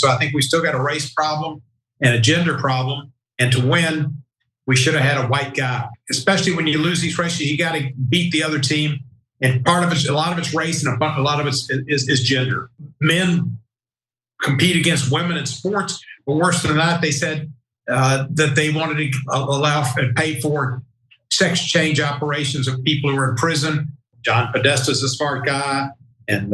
So I think we still got a race problem and a gender problem. And to win, we should have had a white guy, especially when you lose these races, you got to beat the other team. And a lot of it's race and a lot of it is gender. Men compete against women in sports, but worse than that, they said that they wanted to allow and pay for sex change operations of people who are in prison. John Podesta's a smart guy, and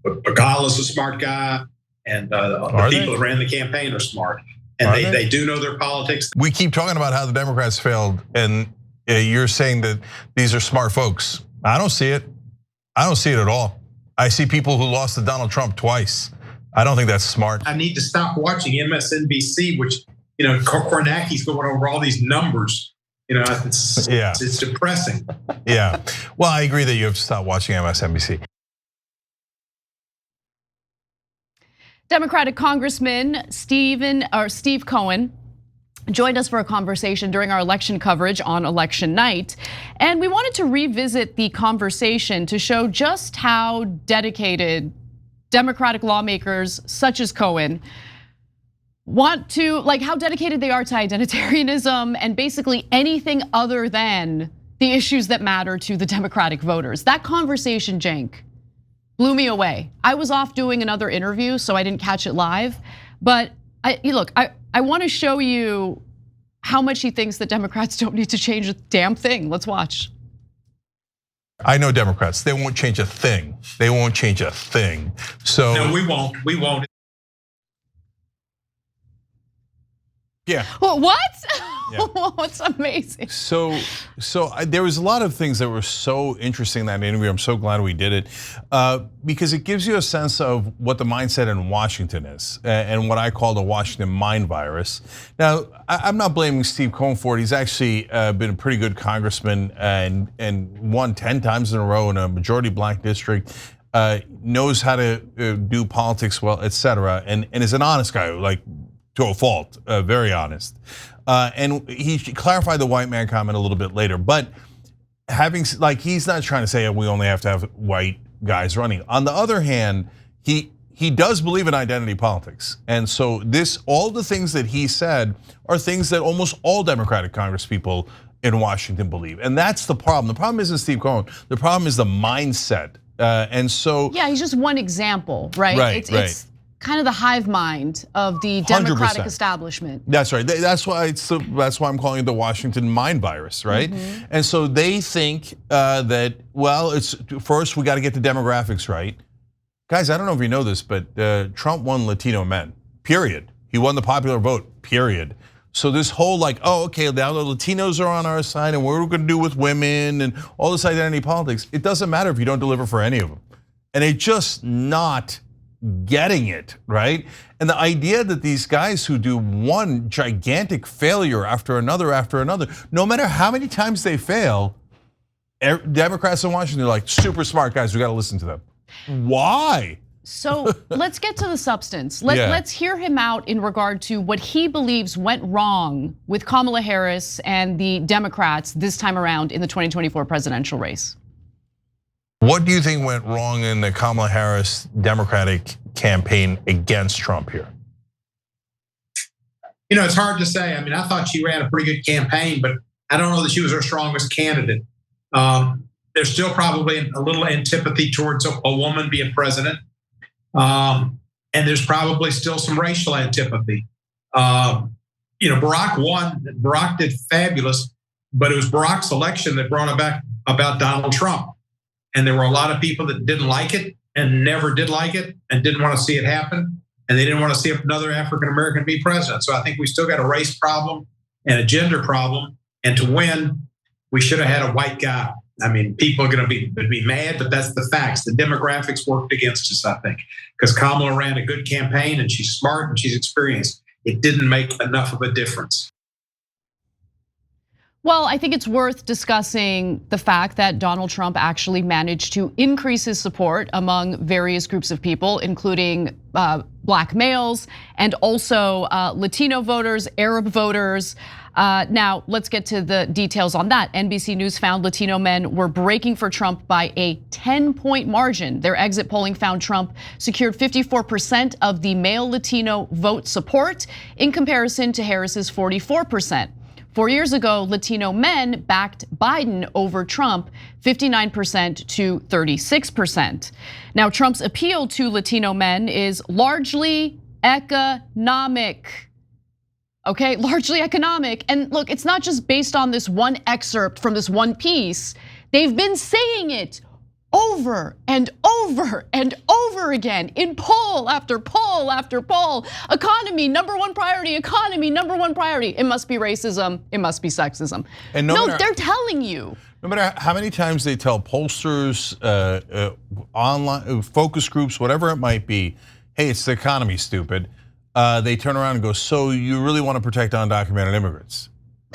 Pagala's a smart guy, and the people who ran the campaign are smart. And they do know their politics. We keep talking about how the Democrats failed, and you're saying that these are smart folks. I don't see it. I don't see it at all. I see people who lost to Donald Trump twice. I don't think that's smart. I need to stop watching MSNBC, which, Kornacki's going over all these numbers. It's depressing. Yeah. Well, I agree that you have to stop watching MSNBC. Democratic Congressman Steve Cohen joined us for a conversation during our election coverage on election night. And we wanted to revisit the conversation to show just how dedicated Democratic lawmakers such as Cohen how dedicated they are to identitarianism and basically anything other than the issues that matter to the Democratic voters. That conversation, Cenk, blew me away. I was off doing another interview, so I didn't catch it live. But I want to show you how much he thinks that Democrats don't need to change a damn thing. Let's watch. I know Democrats, they won't change a thing. They won't change a thing. So no, we won't. We won't. Yeah. What? Yeah. What's amazing? So there was a lot of things that were so interesting in that interview. I'm so glad we did it because it gives you a sense of what the mindset in Washington is and what I call the Washington mind virus. Now, I'm not blaming Steve Cohen for it. He's actually been a pretty good congressman and won 10 times in a row in a majority black district. Knows how to do politics well, etc. And is an honest guy, like to a fault, very honest. And he clarified the white man comment a little bit later, but he's not trying to say we only have to have white guys running. On the other hand, he does believe in identity politics. And so all the things that he said are things that almost all Democratic congresspeople in Washington believe. And that's the problem. The problem isn't Steve Cohen. The problem is the mindset. And so yeah, he's just one example, right? It's kind of the hive mind of the Democratic 100%. Establishment. That's right. That's why I'm calling it the Washington mind virus, right? Mm-hmm. And so they think that it's first we got to get the demographics right, guys. I don't know if you know this, but Trump won Latino men. Period. He won the popular vote. Period. So this whole now the Latinos are on our side, and what we're going to do with women and all this identity politics. It doesn't matter if you don't deliver for any of them, and they're just not getting it, right? And the idea that these guys who do one gigantic failure after another, no matter how many times they fail, Democrats in Washington are like super smart guys, we got to listen to them. Why? So let's get to the substance. Let's hear him out in regard to what he believes went wrong with Kamala Harris and the Democrats this time around in the 2024 presidential race. What do you think went wrong in the Kamala Harris Democratic campaign against Trump here? It's hard to say. I mean, I thought she ran a pretty good campaign, but I don't know that she was her strongest candidate. There's still probably a little antipathy towards a woman being president. And there's probably still some racial antipathy. Barack won. Barack did fabulous, but it was Barack's election that brought it back about Donald Trump. And there were a lot of people that didn't like it and never did like it and didn't want to see it happen. And they didn't want to see another African-American be president. So I think we still got a race problem and a gender problem. And to win, we should have had a white guy. I mean, people are going to be mad, but that's the facts. The demographics worked against us, I think, because Kamala ran a good campaign and she's smart and she's experienced. It didn't make enough of a difference. Well, I think it's worth discussing the fact that Donald Trump actually managed to increase his support among various groups of people, including black males and also Latino voters, Arab voters. Now, let's get to the details on that. NBC News found Latino men were breaking for Trump by a 10-point margin. Their exit polling found Trump secured 54% of the male Latino vote support in comparison to Harris's 44%. 4 years ago, Latino men backed Biden over Trump, 59% to 36%. Now, Trump's appeal to Latino men is largely economic. Okay, largely economic. And look, it's not just based on this one excerpt from this one piece. They've been saying it over and over and over again in poll after poll after poll. Economy, number one priority, economy, number one priority. It must be racism, it must be sexism. And no, they're telling you. No matter how many times they tell pollsters, online focus groups, whatever it might be, hey, it's the economy, stupid. They turn around and go, so you really want to protect undocumented immigrants?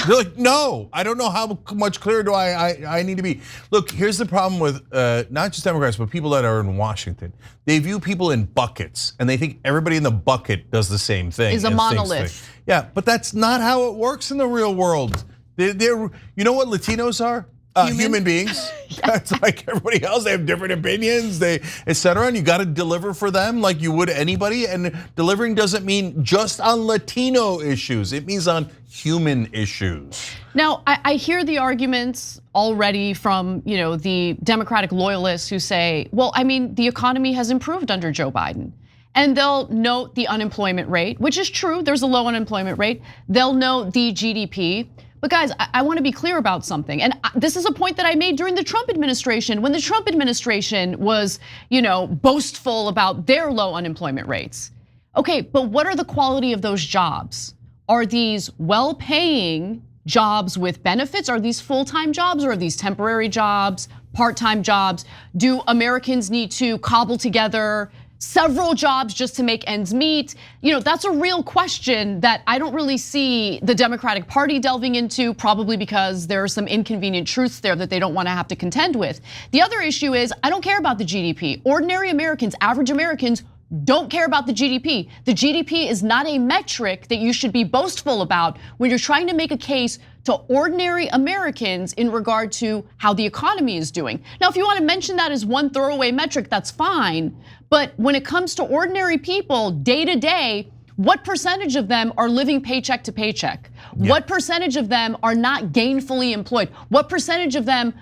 They're like, no, I don't know how much clearer do I need to be. Look, here's the problem with not just Democrats, but people that are in Washington. They view people in buckets, and they think everybody in the bucket does the same thing. Is a monolith. Yeah, but that's not how it works in the real world. You know what Latinos are? Human beings. It's like everybody else. They have different opinions, etc. And you got to deliver for them like you would anybody. And delivering doesn't mean just on Latino issues. It means on human issues. Now, I hear the arguments already from the Democratic loyalists who say, well, I mean, the economy has improved under Joe Biden. And they'll note the unemployment rate, which is true. There's a low unemployment rate. They'll note the GDP. But guys, I want to be clear about something. And this is a point that I made during the Trump administration, when the Trump administration was, boastful about their low unemployment rates. Okay, but what are the quality of those jobs? Are these well-paying jobs with benefits? Are these full-time jobs, or are these temporary jobs, part-time jobs? Do Americans need to cobble together several jobs just to make ends meet? That's a real question that I don't really see the Democratic Party delving into, probably because there are some inconvenient truths there that they don't want to have to contend with. The other issue is, I don't care about the GDP. Ordinary Americans, average Americans, don't care about the GDP. The GDP is not a metric that you should be boastful about when you're trying to make a case to ordinary Americans in regard to how the economy is doing. Now, if you want to mention that as one throwaway metric, that's fine. But when it comes to ordinary people, day to day, what percentage of them are living paycheck to paycheck? Yeah. What percentage of them are not gainfully employed? What percentage of them,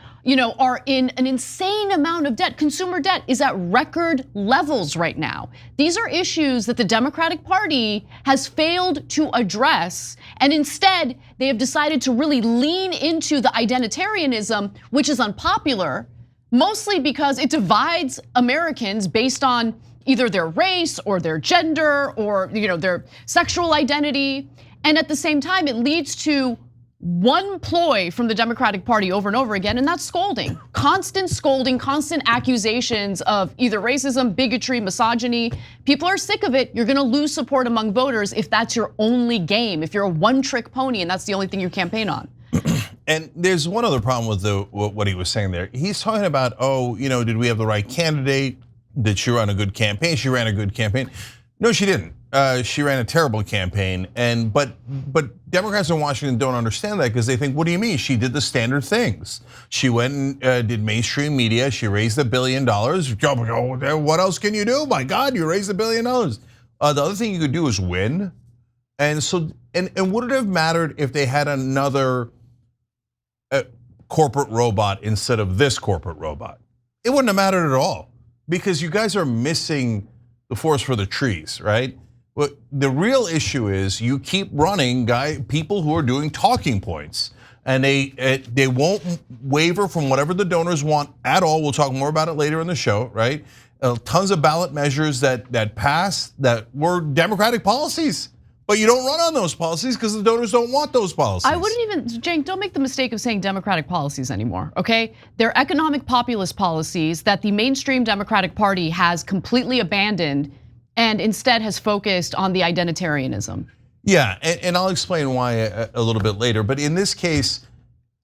are in an insane amount of debt? Consumer debt is at record levels right now. These are issues that the Democratic Party has failed to address, and instead they have decided to really lean into the identitarianism, which is unpopular, mostly because it divides Americans based on either their race or their gender or their sexual identity. And at the same time, it leads to one ploy from the Democratic Party over and over again, and that's scolding, constant accusations of either racism, bigotry, misogyny. People are sick of it. You're gonna lose support among voters if that's your only game, if you're a one-trick pony and that's the only thing you campaign on. And there's one other problem with what he was saying there. He's talking about, did we have the right candidate? Did she run a good campaign? She ran a good campaign. No, she didn't. She ran a terrible campaign, but Democrats in Washington don't understand that because they think, what do you mean? She did the standard things. She went and did mainstream media. She raised $1 billion. What else can you do? My God, you raised $1 billion. The other thing you could do is win. And so, and would it have mattered if they had another corporate robot instead of this corporate robot? It wouldn't have mattered at all because you guys are missing the forest for the trees, right? But the real issue is you keep running people who are doing talking points, and they won't waver from whatever the donors want at all. We'll talk more about it later in the show, right? Tons of ballot measures that passed that were Democratic policies, but you don't run on those policies because the donors don't want those policies. I wouldn't even, Cenk, don't make the mistake of saying Democratic policies anymore, okay? They're economic populist policies that the mainstream Democratic Party has completely abandoned and instead has focused on the identitarianism. Yeah, and I'll explain why a little bit later. But in this case,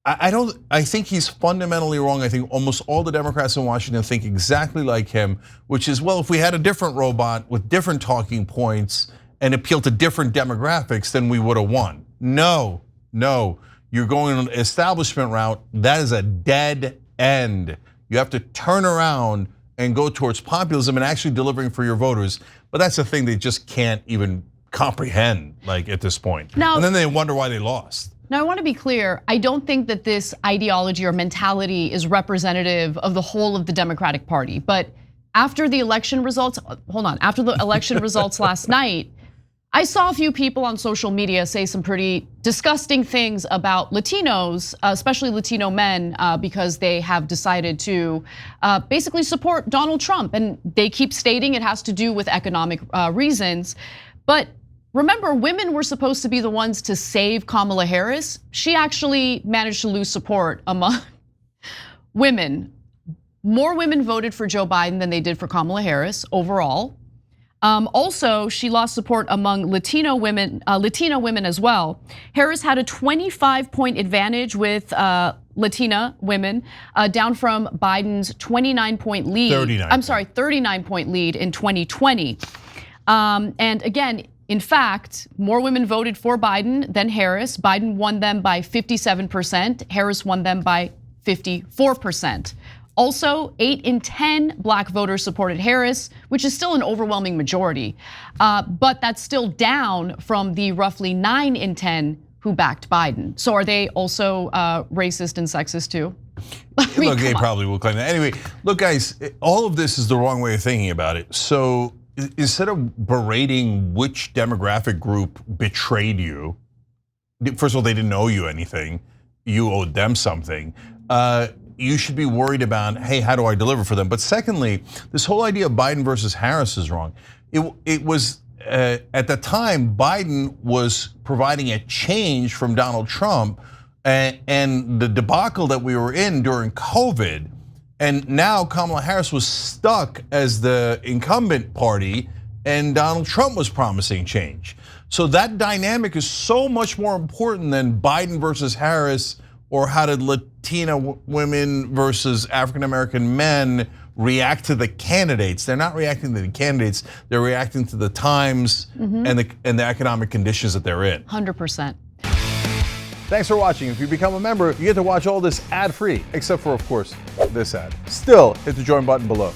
I think he's fundamentally wrong. I think almost all the Democrats in Washington think exactly like him, which is, well, if we had a different robot with different talking points and appeal to different demographics, then we would have won. No, No, you're going an establishment route. That is a dead end. You have to turn around and go towards populism and actually delivering for your voters. But that's the thing they just can't even comprehend, like, at this point. Now, and then they wonder why they lost. Now, I want to be clear. I don't think that this ideology or mentality is representative of the whole of the Democratic Party. But after the election results, after the election results last night, I saw a few people on social media say some pretty disgusting things about Latinos, especially Latino men, because they have decided to basically support Donald Trump. And they keep stating it has to do with economic reasons. But remember, women were supposed to be the ones to save Kamala Harris. She actually managed to lose support among women. More women voted for Joe Biden than they did for Kamala Harris overall. Also, she lost support among Latino women as well. Harris had a 25-point advantage with Latina women, down from Biden's 29-point lead. 39-point lead in 2020. And again, in fact, more women voted for Biden than Harris. Biden won them by 57%. Harris won them by 54%. Also, 8 in 10 black voters supported Harris, which is still an overwhelming majority. But that's still down from the roughly 9 in 10 who backed Biden. So are they also racist and sexist too? Look, they probably will claim that. Anyway, look, guys, all of this is the wrong way of thinking about it. So instead of berating which demographic group betrayed you, first of all, they didn't owe you anything. You owed them something. You should be worried about, hey, how do I deliver for them? But secondly, this whole idea of Biden versus Harris is wrong. It was, at the time, Biden was providing a change from Donald Trump and the debacle that we were in during COVID. And now Kamala Harris was stuck as the incumbent party and Donald Trump was promising change. So that dynamic is so much more important than Biden versus Harris, or how did Latina women versus African-American men react to the candidates. They're not reacting to the candidates, they're reacting to the times and the economic conditions that they're in. 100%. Thanks for watching. If you become a member, you get to watch all this ad-free, except for, of course, this ad. Still, hit the join button below.